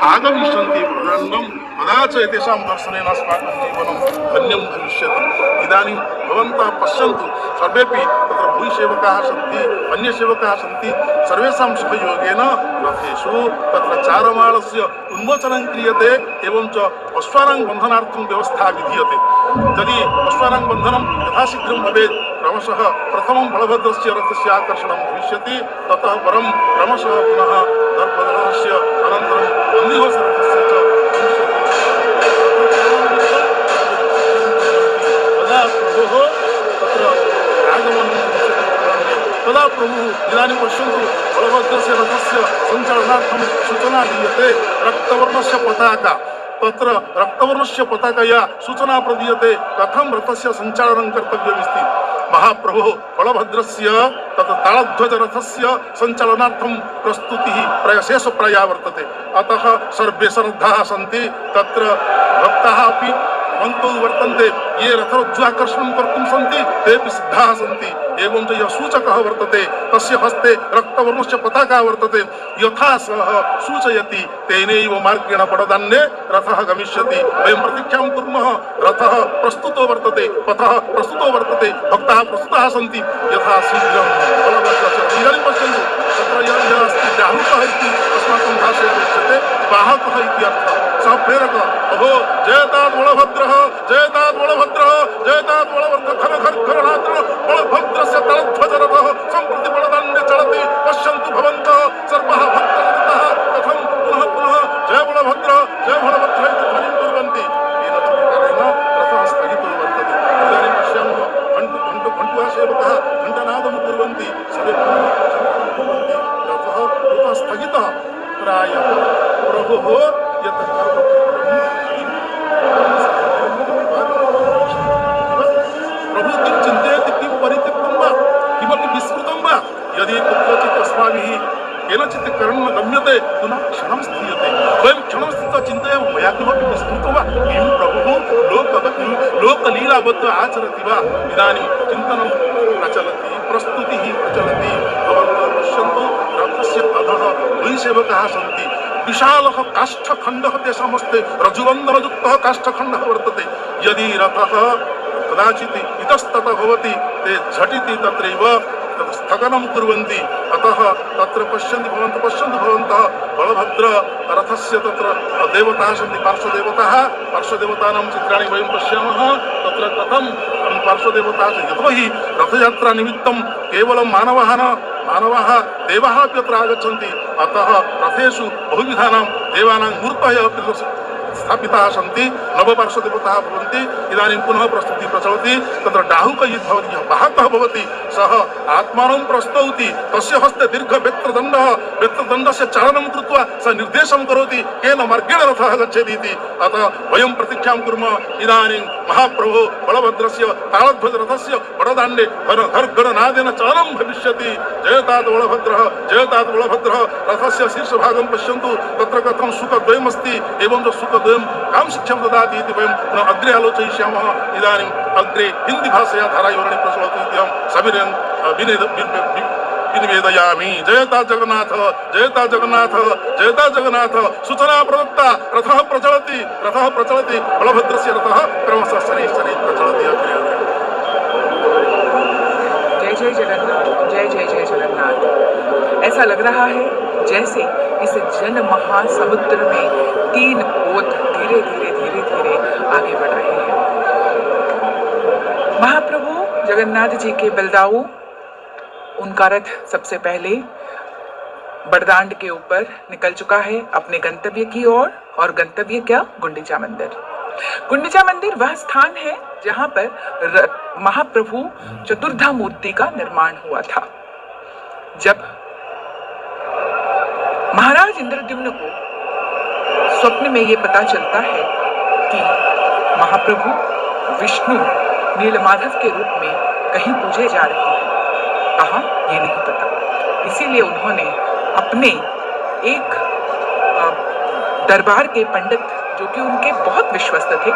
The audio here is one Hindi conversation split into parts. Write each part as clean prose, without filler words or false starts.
आगमिष्यन्ति प्रदन्नं तदा च एतेषां दर्शनेन अस्माकं जीवनं धन्यं भविष्यति। इदानीं भवन्तः पश्यन्तु, सर्वेपि तत्र भूयसेवकाः सन्ति, अन्यसेवकाः सन्ति, सर्वेषां सहयोगेन रथेषु तत्र चारमाळस्य उन्मोचनं क्रियते, एवं च अश्वानां बन्धनार्थं व्यवस्था विधीयते। यदि अश्वानां बन्धनं यथाशीघ्रं भवेत्, क्रमशः प्रथमं बलभद्रस्य रथस्य आकर्षणं भविष्यति, ततः परं क्रमशः पुनः दर्पदलनस्य अनन्तरं नन्दिघोषरथस्य च तदा प्रभोः तत्र आगमनं तदा प्रभुः इदानीं पश्यन्तु, बलभद्रस्य रथस्य सञ्चालनार्थं सूचना दीयते, रक्तवर्णस्य पताका। तत्र रक्तवर्णस्य पताकया सूचना प्रदीयते कथं रथस्य सञ्चालनं कर्तव्यमिति। महाप्रभुः बलभद्रस्य तत्र तालध्वजरथस्य सञ्चालनार्थं प्रस्तुतिः शेषप्राया वर्तते। अतः सर्वे श्रद्धाः सन्ति, तत्र भक्ताः अपि मन्तो वर्तन्ते, ये रथोज्ज्वाकर्षणं कर्तुं सन्ति तेपि सिद्धाः सन्ति। एवं च यः सूचकः वर्तते तस्य हस्ते रक्तवर्णस्य पताका वर्तते, यथा सः सूचयति तेनैव मार्गेण बडदान्ये रथः गमिष्यति। वयं प्रतीक्षां कुर्मः, रथः प्रस्तुतो वर्तते, पथः प्रस्तुतो वर्तते, भक्ताः प्रस्तुताः सन्ति, यथा शीघ्रं बलभद्रस्य इदानीं पश्यन्तु, तत्र यः अस्ति डाहुकः इति अस्माकं भाषायाम् उच्यते, वाहकः इति अर्थः, सः प्रेरकः। अहो जयतात् बलभद्रः, जयतात् बलभद्रः, जयतात् बलभद्रः, खर खर खरणात्र बलभद्रस्य तालध्वजरथः सम्प्रति बडदान्ये चलति। पश्यन्तु भवन्तः सर्वः भक्तजनताः कथं पुनः पुनः जय बलभद्र जय बलभद्र इति ध्वनिं कुर्वन्ति। येन चमत्कारेण रथः स्थगितो वर्तते। इदानीं पश्यामः, घण्टुः सेवकाः घण्टनादं कुर्वन्ति, सर्वे कुर्वन्ति, रथः कुतः स्थगितः। प्रायः प्रभोः यत् प्रभु किं चिन्तयति, किं परित्यक्तं वा, किमपि विस्मृतं वा, यदि कुत्रचित् अस्माभिः केनचित् करणं गम्यते पुनः क्षणं स्थीयते। वयं क्षणं स्थित्वा चिन्तयामः, मया किमपि विस्मृतं वा, किं प्रभुः लोकलीलावत् आचरति वा। इदानीं चिन्तनं प्रचलति, प्रस्तुतिः प्रचलति। भवन्तः पश्यन्तु, रथस्य अधः भूयसेवकाः सन्ति, विशालः काष्ठखण्डः तेषां हस्ते रज्जुबन्धनयुक्तः काष्ठखण्डः वर्तते। यदि रथः कदाचित् इतस्ततः भवति, ते झटिति तत्रैव स्थगनं कुर्वन्ति। अतः तत्र पश्यन्तु भवन्तः बलभद्र रथस्य तत्र देवताः सन्ति, पार्श्वदेवताः, पार्श्वदेवतानां चित्राणि वयं पश्यामः। तत्र कथं पार्श्वदेवताः सन्ति, यतोहि रथयात्रानिमित्तं केवलं मानवाः न, मानवाः देवाः अपि अत्र आगच्छन्ति। अतः रथेषु बहुविधानां देवानां मूर्तयः अपि स्थापिताः सन्ति, नवपार्श्वदेवताः भवन्ति। इदानीं पुनः प्रस्तुतिः प्रचलति। तत्र डाहुकः यः भवति, यः वाहकः भवति, सः आत्मानं प्रस्तौति, तस्य हस्ते दीर्घवेत्रदण्डः, वेत्रदण्डस्य चालनं कृत्वा सः निर्देशं करोति केन मार्गेण रथः गच्छति इति। अतः वयं प्रतीक्षां कुर्मः, इदानीं महाप्रभुः बलभद्रस्य तालध्वजरथस्य बडदाण्डे घर्घणनादेन चालनं भविष्यति। जयतात् बलभद्रः, जयतात् बलभद्रः। रथस्य शीर्षभागं पश्यन्तु, तत्र कथं शुकद्वयमस्ति, एवं च शुकद्वयं कां शिक्षां ददाति इति वयं पुनः अग्रे आलोचयिष्यामः। इदानीम् अग्रे हिन्दीभाषया धाराविवरणे प्रचलति इति अहं सविनयं विनिवेदयामि। जयतात् जगन्नाथ, जयतात् जगन्नाथ, जयतात् जगन्नाथ। सूचना प्रदत्ता, रथः प्रचलति, रथः प्रचलति, बलभद्रस्य रथः क्रमशः शनैः शनैः प्रचलति अग्रे। जय जय जगन्नाथ, जय जय जय जगन्नाथ। ऐसा लग रहा है जैसे इस जन महासमुद्र में 3 पोत धीरे धीरे धीरे धीरे आगे बढ़ रहे हैं। महाप्रभु जगन्नाथ जी के बलदाऊ, उनका रथ सबसे पहले बड़दांड के ऊपर निकल चुका है अपने गंतव्य की ओर। और गंतव्य क्या? गुंडीचा मंदिर। गुंडीचा मंदिर वह स्थान है जहां पर महाप्रभु चतुर्धा मूर्ति का निर्माण हुआ था। जब महाराज इंद्रद्युम्न को स्वप्न में ये पता चलता है कि महाप्रभु विष्णु नीलमाधव के रूप में कहीं पूजे जा रहे हैं, कहाँ ये नहीं पता, इसीलिए उन्होंने अपने एक दरबार के पंडित, जो कि उनके बहुत विश्वस्त थे,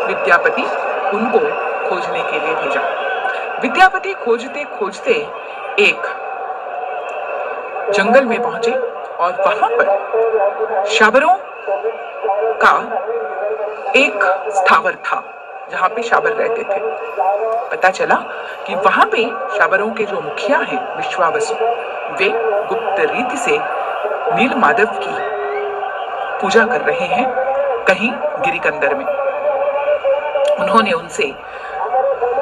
विद्यापति, उनको खोजने के लिए भेजा। विद्यापति खोजते खोजते एक जंगल में पहुंचे और वहां पर शाबरों का एक स्थावर था जहां पे शाबर रहते थे। पता चला कि वहां पे शाबरों के जो मुखिया हैं विश्वावसु, वे गुप्त रीति से नीलमाधव की पूजा कर रहे हैं कहीं गिरिकंदर में। उन्होंने उनसे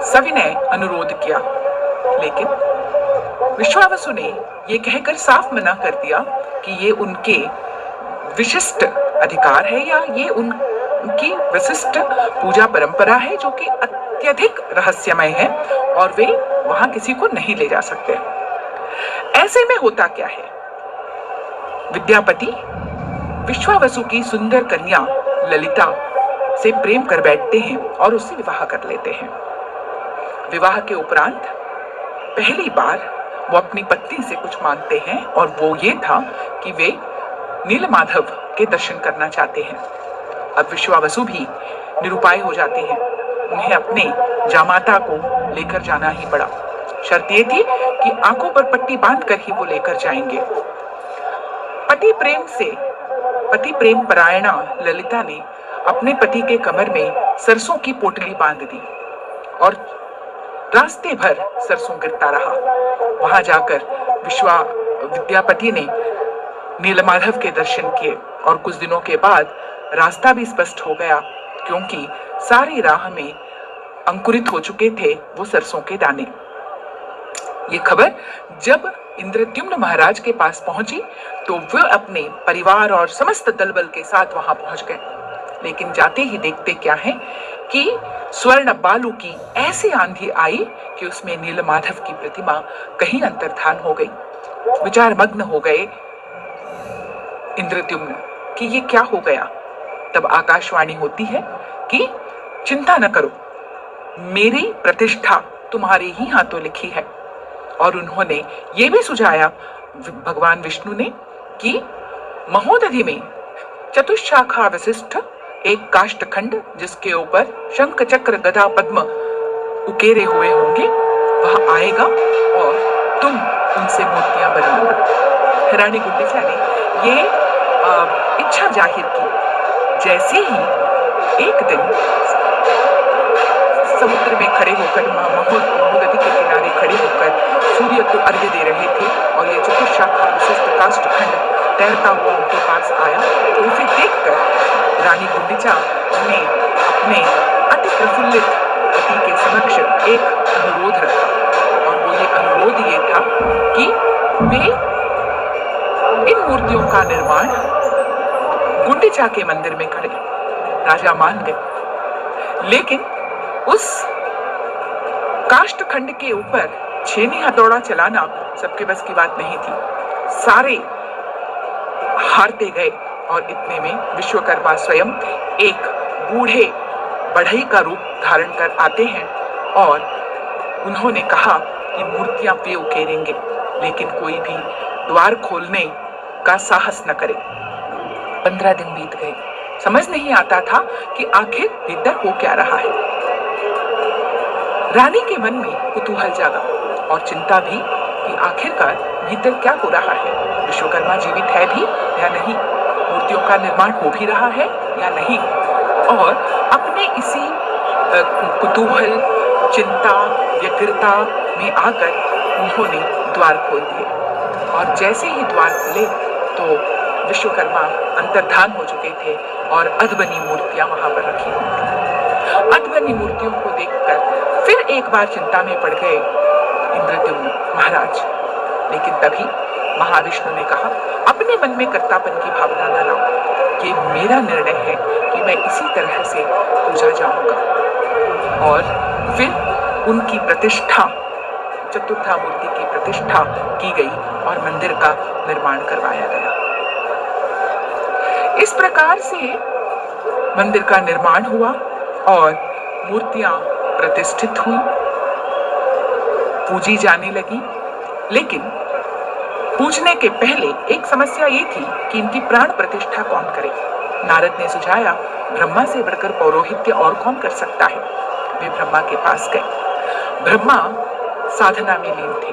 सविनय अनुरोध किया, लेकिन विश्वावसु ने ये कहकर साफ मना कर दिया कि ये उनके विशिष्ट अधिकार है या ये उनकी विशिष्ट पूजा परंपरा है जो कि अत्यधिक रहस्यमय है और वे वहां किसी को नहीं ले जा सकते। ऐसे में होता क्या है, विद्यापति विश्वावसु की सुंदर कन्या ललिता से प्रेम कर बैठते हैं और उससे विवाह कर लेते हैं। विवाह के उपरांत पहली बार वो अपनी पत्नी से कुछ मांगते हैं और वो ये था कि वे नीलमाधव के दर्शन करना चाहते हैं। अब विश्वावसु भी निरुपाय हो जाते हैं, उन्हें अपने जामाता को लेकर जाना ही पड़ा। शर्त ये थी कि आंखों पर पट्टी बांधकर ही वो लेकर जाएंगे। पति प्रेम परायणा ललिता ने अपने पति के कमर में सरसों की पोटली बांध दी और रास्ते भर सरसों गिरता रहा। वहां जाकर विद्यापति ने नीलमाधव के दर्शन किए और कुछ दिनों के बाद रास्ता भी स्पष्ट हो गया, क्योंकि सारी राह में अंकुरित हो चुके थे वो सरसों के दाने। ये खबर जब इंद्रद्युम्न महाराज के पास पहुंची तो वह अपने परिवार और समस्त दलबल के साथ वहां पहुंच गए। लेकिन जाते ही देखते क्या है कि स्वर्ण बालू की ऐसी आंधी आई कि उसमें नीलमाधव की प्रतिमा कहीं अंतर्धान हो गई। विचार मग्न हो गए इंद्रद्युम्न कि ये क्या हो गया। तब आकाशवाणी होती है कि चिंता न करो, मेरी प्रतिष्ठा तुम्हारे ही हाथों लिखी है। और उन्होंने ये भी सुझाया भगवान विष्णु ने कि महोदधि में चतुशाखा विशिष्ट एक काष्ठखंड जिसके ऊपर शंख चक्र गदा पद्म उकेरे हुए होंगे वह आएगा और तुम उनसे मूर्तियां बनवाना। रानी गुंडीचा ने ये इच्छा जाहिर की। जैसे ही एक दिन समुद्र में खड़े होकर महोदधि के किनारे खड़े होकर सूर्य को अर्घ्य दे रहे थे और ये चतुशाखा विशिष्ट काष्ठखंड तैरता हुआ उनके पास आया, तो उसे देखकर रानी गुंडीचा ने अपने अति प्रफुल्लित पति के समक्ष एक अनुरोध रखा और वो ये अनुरोध ये था कि वे इन मूर्तियों का निर्माण गुंडीचा के मंदिर में करें। राजा मान गए, लेकिन उस काष्ठखंड के ऊपर छेनी हथौड़ा चलाना सबके बस की बात नहीं थी। सारे हारते गए और इतने में विश्वकर्मा स्वयं एक बूढ़े बढ़ई का रूप धारण कर आते हैं और उन्होंने कहा कि मूर्तियां वे उकेरेंगे, लेकिन कोई भी द्वार खोलने का साहस न करे। 15 दिन बीत गए, समझ नहीं आता था कि आखिर भीतर हो क्या रहा है। रानी के मन में कुतूहल जागा और चिंता भी कि आखिरकार भीतर क्या हो रहा है, विश्वकर्मा जीवित है भी या नहीं, मूर्तियों का निर्माण हो भी रहा है या नहीं। और अपने इसी कुतूहल, चिंता, व्यग्रता में आकर उन्होंने द्वार खोल दिए और जैसे ही द्वार खुले तो विश्वकर्मा अंतर्धान हो चुके थे और अधबनी मूर्तियां वहां पर रखी हुई थी। अधबनी मूर्तियों को देखकर फिर एक बार चिंता में पड़ गए इंद्रद्युम्न महाराज, लेकिन तभी महाविष्णु ने कहा, अपने मन में कर्तापन की भावना न लाओ, ये मेरा निर्णय है कि मैं इसी तरह से पूजा जाऊंगा। और फिर उनकी प्रतिष्ठा, चतुर्था मूर्ति की प्रतिष्ठा की गई और मंदिर का निर्माण करवाया गया। इस प्रकार से मंदिर का निर्माण हुआ और मूर्तियां प्रतिष्ठित हुई, पूजी जाने लगी। लेकिन पूजने के पहले एक समस्या ये थी कि इनकी प्राण प्रतिष्ठा कौन करे। नारद ने सुझाया, ब्रह्मा से बढ़कर पौरोहित्य और कौन कर सकता है। वे ब्रह्मा के पास गए। ब्रह्मा साधना में लीन थे।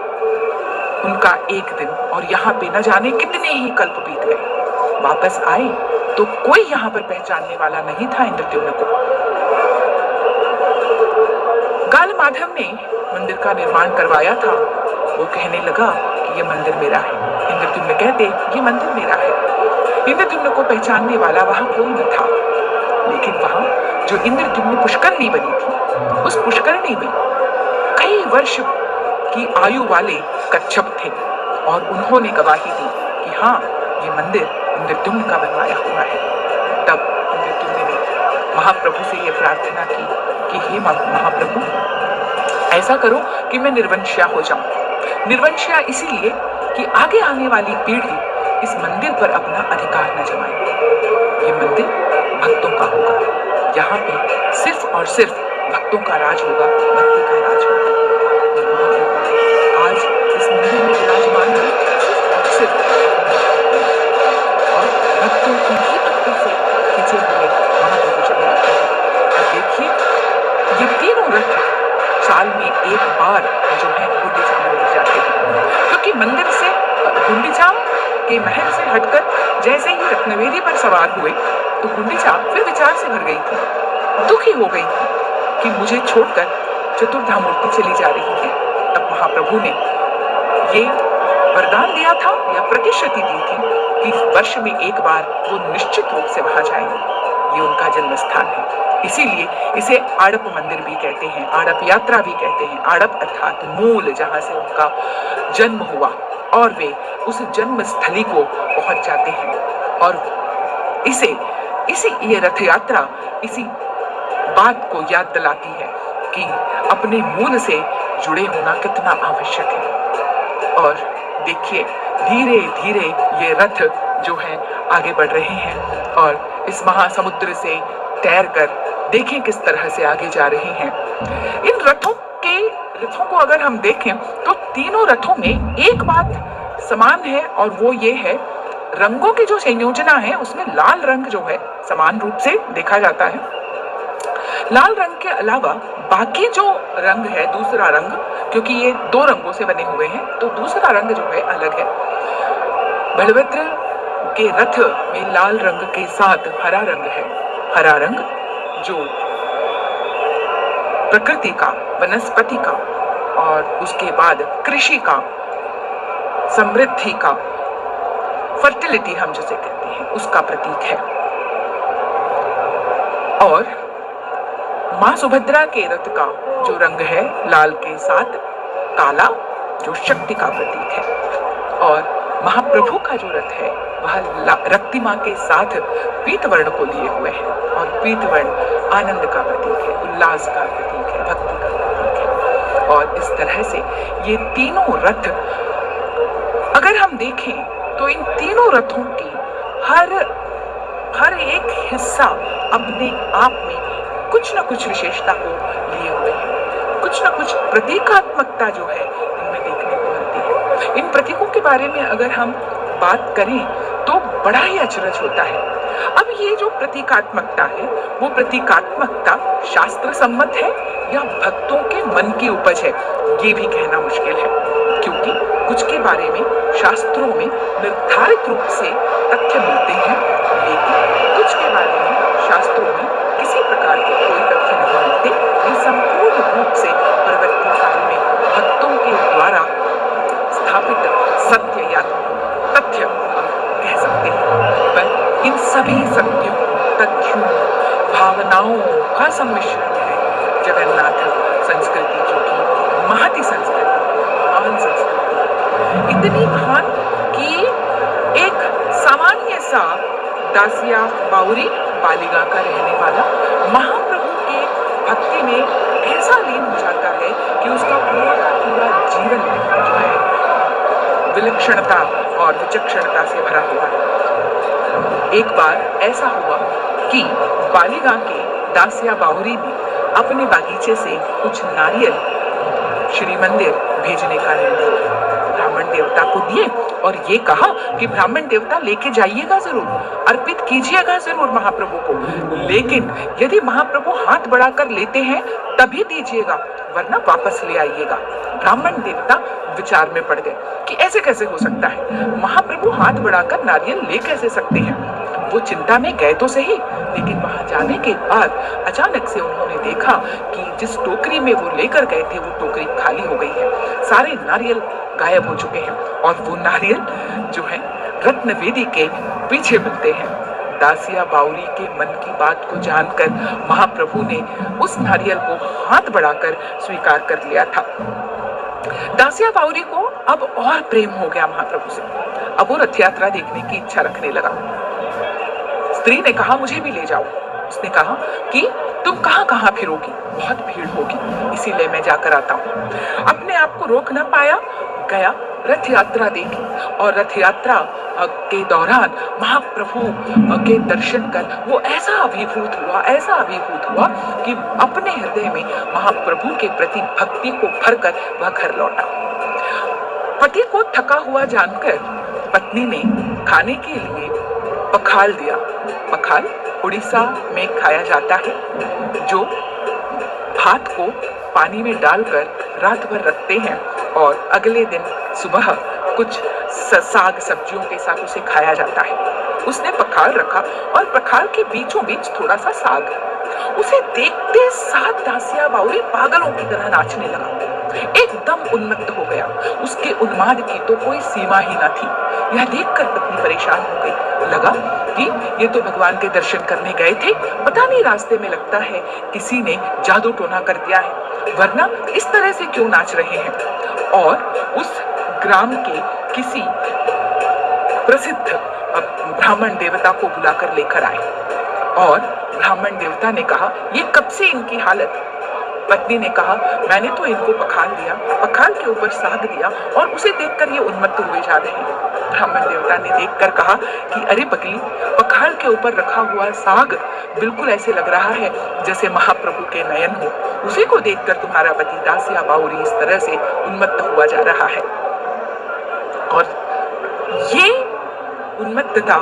उनका एक दिन और यहाँ पे न जाने कितने ही कल्प बीत गए। वापस आए तो कोई यहाँ पर पहचानने वाला नहीं था इंद्रद्युम्न को। गाल माधव ने मंदिर का निर्माण करवाया था। वो कहने लगा कि ये मंदिर मेरा है। इंद्रद्युम्न कहते ये मंदिर मेरा है। इंद्रद्युम्न को पहचानने वाला वहां कोई न था, लेकिन वहां जो इंद्रद्युम्न पुष्करणी बनी थी, उस पुष्करणी में कई वर्ष की आयु वाले कच्छप थे और उन्होंने गवाही दी कि हाँ, ये मंदिर इंद्रद्युम्न का बनवाया हुआ है। तब इंद्रद्युम्न ने महाप्रभु से ये प्रार्थना की कि हे महाप्रभु, ऐसा करो कि मैं निर्वंशिया हो जाऊं। निर्वंशिया इसीलिए कि आगे आने वाली पीढ़ी इस मंदिर पर अपना अधिकार न जमाए। ये मंदिर भक्तों का होगा, यहाँ पे सिर्फ और सिर्फ भक्तों का राज होगा, भक्ति का राज होगा। आज इस मंदिर में विराजमान है और सिर्फ और भक्तों की ही भक्ति से खींचे हुए महाप्रभु चले आते हैं। अब देखिए, ये तीनों रथ साल में एक बार जो है गुंडीचा मंदिर जाते हैं, क्योंकि मंदिर से गुंडीचा के महल से हटकर जैसे ही रत्नवेदी पर सवार हुए तो गुंडीचा फिर विचार से भर गई थी, दुखी हो गई थी कि मुझे छोड़कर चतुर्धा मूर्ति चली जा रही है। तब महाप्रभु ने ये वरदान दिया था या प्रतिश्रुति दी थी कि वर्ष में एक बार वो निश्चित रूप से वहां जाएंगे। ये उनका जन्म स्थान है, इसीलिए इसे आड़प मंदिर भी कहते हैं, आड़प यात्रा भी कहते हैं। आड़प अर्थात मूल, जहां से उनका जन्म हुआ और वे उस जन्म स्थली को पहुंच जाते हैं। और इसी ये रथ यात्रा इसी बात को याद दिलाती है कि अपने मूल से जुड़े होना कितना आवश्यक है। और देखिए, धीरे धीरे ये रथ जो है आगे बढ़ रहे हैं और इस महासमुद्र से तैर कर देखें किस तरह से आगे जा रहे हैं। इन रथों को अगर हम देखें तो तीनों रथों में एक बात समान है और वो ये है, रंगों की जो संयोजना है उसमें लाल रंग जो है समान रूप से देखा जाता है। लाल रंग के अलावा बाकी जो रंग है, दूसरा रंग, क्योंकि ये दो रंगों से बने हुए हैं तो दूसरा रंग जो है अलग है। बलभद्र के रथ में लाल रंग के साथ हरा रंग है। हरा रंग जो प्रकृति का, वनस्पति का और उसके बाद कृषि का, समृद्धि का, फर्टिलिटी हम जिसे कहते हैं, उसका प्रतीक है। और मां सुभद्रा के रथ का जो रंग है लाल के साथ काला, जो शक्ति का प्रतीक है। और महाप्रभु का जो रथ है वह रक्तिमा के साथ पीतवर्ण को लिए हुए है और पीतवर्ण आनंद का प्रतीक है, उल्लास का प्रतीक है, भक्ति का प्रतीक है। और इस तरह से ये तीनों रथ अगर हम देखें तो इन तीनों रथों की हर एक हिस्सा अपने आप में कुछ न कुछ विशेषता को लिए हुए है, कुछ न कुछ प्रतीकात्मकता जो है इनमें देखने को मिलती है। इन प्रतीकों के बारे में अगर हम बात करें तो बड़ा ही अचरज होता है। अब ये जो प्रतीकात्मकता है वो प्रतीकात्मकता शास्त्र सम्मत है या भक्तों के मन की उपज है, ये भी कहना मुश्किल है, क्योंकि कुछ के बारे में शास्त्रों में निर्धारित रूप से तथ्य मिलते हैं, लेकिन कुछ के बारे में शास्त्रों में किसी प्रकार के कोई तथ्य नहीं मिलते। ये संपूर्ण रूप से परवर्ती काल में भक्तों के द्वारा स्थापित सत्य या तथ्य कह सकते हैं। पर इन सभी सत्यों, तथ्यों, भावनाओं का सम्मिश्रण है जगन्नाथ संस्कृति, जो कि महती संस्कृति, महान संस्कृति, इतनी महान कि एक सामान्य सा दासिया बाउरी बालिगा का रहने वाला महाप्रभु के भक्ति में ऐसा लीन हो जाता है कि उसका पूरा का पूरा जीवन जो है विलक्षणता और विचक्षणता से भरा हुआ है। एक बार ऐसा हुआ कि बालिगा के दासिया बाहुरी ने अपने बागीचे से कुछ नारियल श्री मंदिर भेजने का निर्णय ब्राह्मण देवता को दिए और ये कहा कि ब्राह्मण देवता लेके जाइएगा जरूर, अर्पित कीजिएगा जरूर महाप्रभु को, लेकिन यदि महाप्रभु हाथ बढ़ाकर लेते हैं तभी दीजिएगा, वरना वापस ले आइएगा। ब्राह्मण देवता विचार में पड़ गए कि ऐसे कैसे हो सकता है, महाप्रभु हाथ बढ़ाकर नारियल ले कैसे सकते हैं। वो चिंता में गए तो सही, लेकिन वहां जाने के बाद अचानक से उन्होंने देखा कि जिस टोकरी में वो लेकर गए थे वो टोकरी खाली हो गई है, सारे नारियल गायब हो चुके हैं और वो नारियल जो है रत्न वेदी के पीछे मिलते हैं। दासिया बाउरी के मन की बात को जानकर महाप्रभु ने उस नारियल को हाथ बढ़ाकर स्वीकार कर लिया था। दासिया बाउरी को अब और प्रेम हो गया महाप्रभु से। अब वो रथ यात्रा देखने की इच्छा रखने लगा। स्त्री ने कहा मुझे भी ले जाओ। उसने कहा कि तुम कहाँ कहाँ फिरोगी, बहुत भीड़ होगी, इसीलिए मैं जाकर आता हूँ। अपने आप को रोक न पाया, गया, रथ यात्रा देखी और रथ यात्रा के दौरान महाप्रभु के दर्शन कर वो ऐसा अभिभूत हुआ कि अपने हृदय में महाप्रभु के प्रति भक्ति को भरकर वह घर लौटा। पति को थका हुआ जानकर पत्नी ने खाने के लिए पखाल दिया। पखाल उड़ीसा में खाया जाता है, जो भात को पानी में डालकर रात भर रखते हैं और अगले दिन सुबह कुछ साग सब्जियों के साथ उसे खाया जाता है। उसने पखाल रखा और पखाल के बीचों बीच थोड़ा सा साग। उसे देखते साथ दासिया बाउरी पागलों की तरह नाचने लगा, एकदम उन्मत्त हो गया। उसके उन्माद की तो कोई सीमा ही न थी। यह देखकर पत्नी परेशान हो गई। लगा कि ये तो भगवान के दर्शन करने गए थे, पता नहीं रास्ते में लगता है किसी ने जादू टोना कर दिया है, वरना इस तरह से क्यों नाच रहे हैं। और उस ग्राम के किसी प्रसिद्ध ब्राह्मण देवता को बुलाकर लेकर आए और ब्राह्मण देवता ने कहा ये कब से इनकी हालत। पत्नी ने कहा मैंने तो इनको पखाल दिया, पखाल के ऊपर साग दिया और उसे देखकर ये उन्मत्त हुए जा रहे हैं। ब्राह्मण देवता ने देखकर कहा कि अरे पगली, पखाल के ऊपर रखा हुआ साग बिल्कुल ऐसे लग रहा है जैसे महाप्रभु के नयन हो। उसी को देखकर तुम्हारा पति दासिया बाउरी इस तरह से उन्मत्त हुआ जा रहा है। और ये उन्मत्तता,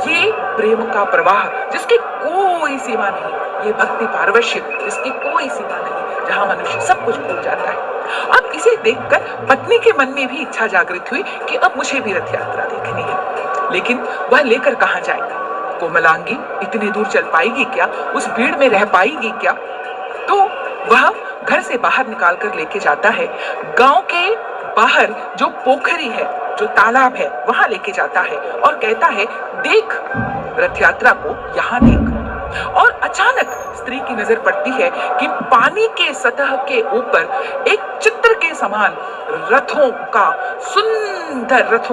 ये प्रेम का प्रवाह जिसकी कोई सीमा नहीं, ये भक्ति पारवश्य जिसकी कोई सीमा नहीं, जहां मनुष्य सब कुछ भूल जाता है। अब इसे देखकर पत्नी के मन में भी इच्छा जागृत हुई कि अब मुझे भी रथ यात्रा देखनी है, लेकिन वह लेकर कहां जाएगी। कोमलांगी इतनी दूर चल पाएगी क्या, उस भीड़ में रह पाएगी क्या। तो वह घर से बाहर निकाल कर लेके जाता है, गांव के बाहर जो पोखरी है, जो तालाब है, वहां लेके जाता है और कहता है देख रथ यात्रा को, यहाँ देख। और अचानक स्त्री की नजर पड़ती है कि पानी के सतह के ऊपर एक चित्र के समान रथों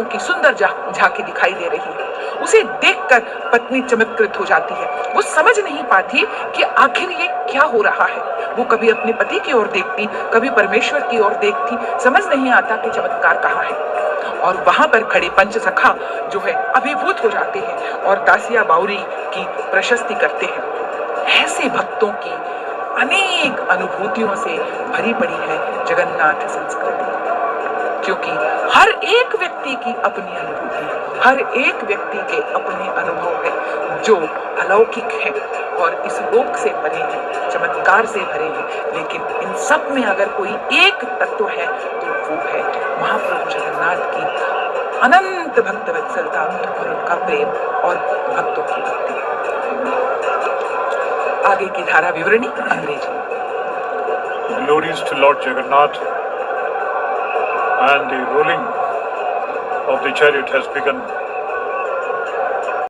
की सुंदर झांकी दिखाई दे रही है। उसे देखकर पत्नी चमत्कृत हो जाती है। वो समझ नहीं पाती कि आखिर ये क्या हो रहा है। वो कभी अपने पति की ओर देखती, कभी परमेश्वर की ओर देखती, समझ नहीं आता कि चमत्कार कहाँ है। और वहां पर खड़े पंच सखा जो है अभिभूत हो जाते हैं और दासिया बाउरी की प्रशस्ति करते हैं। ऐसे भक्तों की अनेक अनुभूतियों से भरी पड़ी है जगन्नाथ संस्कृति, क्योंकि हर एक व्यक्ति की अपनी अनुभूति है, हर एक व्यक्ति के अपने अनुभव है जो अलौकिक है और इस लोक से भरे हैं, चमत्कार से भरे हैं। लेकिन इन सब में अगर कोई एक तत्व है तो वो है महाप्रभु जगन्नाथ की अनंत भक्त वत्सलता और उनका प्रेम और भक्तों की भक्ति। आगे की धारा विवरणी अंग्रेजी। Glories to Lord Jagannath, and the rolling of the chariot has begun.